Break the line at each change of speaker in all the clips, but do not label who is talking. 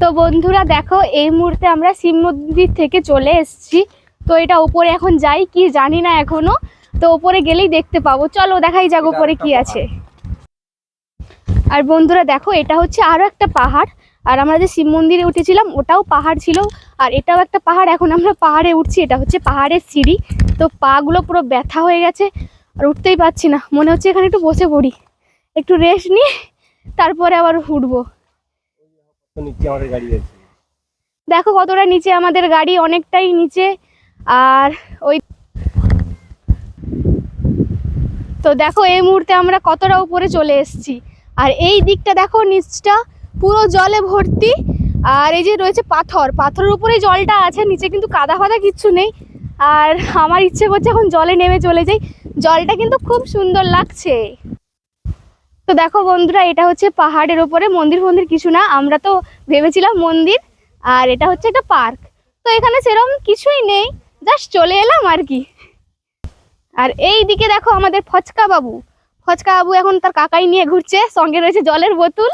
তো বন্ধুরা দেখো, এই মুহূর্তে আমরা শিব মন্দির থেকে চলে এসেছি। তো এটা উপরে এখন যাই কি জানি না এখনো, তো উপরে গেলেই দেখতে পাবো। চলো দেখাই যাক উপরে কি আছে। আর বন্ধুরা দেখো, এটা হচ্ছে আরো একটা পাহাড়। আর আমরা যে শিব মন্দিরে উঠেছিলাম ওটাও পাহাড় ছিল, আর এটাও একটা পাহাড়। এখন আমরা পাহাড়ে উঠছি, এটা হচ্ছে পাহাড়ের সিঁড়ি। তো পা গুলো পুরো ব্যথা হয়ে গেছে, আর উঠতেই পারছি না। মনে হচ্ছে এখানে একটু বসে পড়ি, একটু রেস্ট নিয়ে তারপরে আবার উঠবো। দেখো কতটা নিচে আমাদের গাড়ি, অনেকটাই নিচে। আর ওই তো দেখো এই মুহূর্তে আমরা কতটা উপরে চলে এসেছি। আর এই দিকটা দেখো, নিচটা পুরো জলে ভর্তি। আর এই যে রয়েছে পাথর, পাথরের উপরে জলটা আছে, নিচে কিন্তু কাদা ফাদা কিচ্ছু নেই। আর আমার ইচ্ছে করছে এখন জলে নেমে চলে যাই, জলটা কিন্তু খুব সুন্দর লাগছে। তো দেখো বন্ধুরা, এটা হচ্ছে পাহাড়ের উপরে মন্দির ফন্দির কিছু না, আমরা তো ভেবেছিলাম মন্দির। আর এটা হচ্ছে একটা পার্ক। তো এখানে সেরকম কিছুই নেই, জাস্ট চলে এলাম আর কি। আর এই দিকে দেখো আমাদের ফচকা বাবু, ফচকা বাবু এখন তার কাকাই নিয়ে ঘুরছে, সঙ্গে রয়েছে জলের বোতল।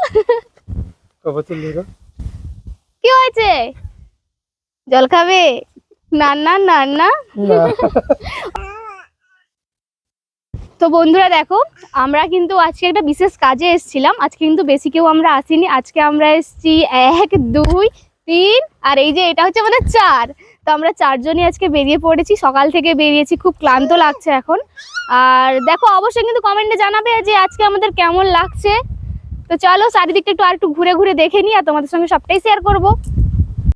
কি হয়েছে, জল খাবে? না না না না। তো বন্ধুরা দেখো, আমরা কিন্তু আজকে একটা বিশেষ কাজে এসেছিলাম। আজকে কিন্তু বেশি কেউ আমরা আসিনি, আজকে আমরা এসেছি 1 2 3, আর এই যে এটা হচ্ছে আমাদের 4। তো আমরা 4 জনই আজকে বেরিয়ে পড়েছি, সকাল থেকে বেরিয়েছি, খুব ক্লান্ত লাগছে এখন। আর দেখো অবশ্যই কিন্তু কমেন্টে জানাবে যে আজকে আমাদের কেমন লাগছে। তো চলো চারিদিকটা একটু ঘুরে ঘুরে দেখে নিই, আর তোমাদের সঙ্গে সবটাই শেয়ার করবো।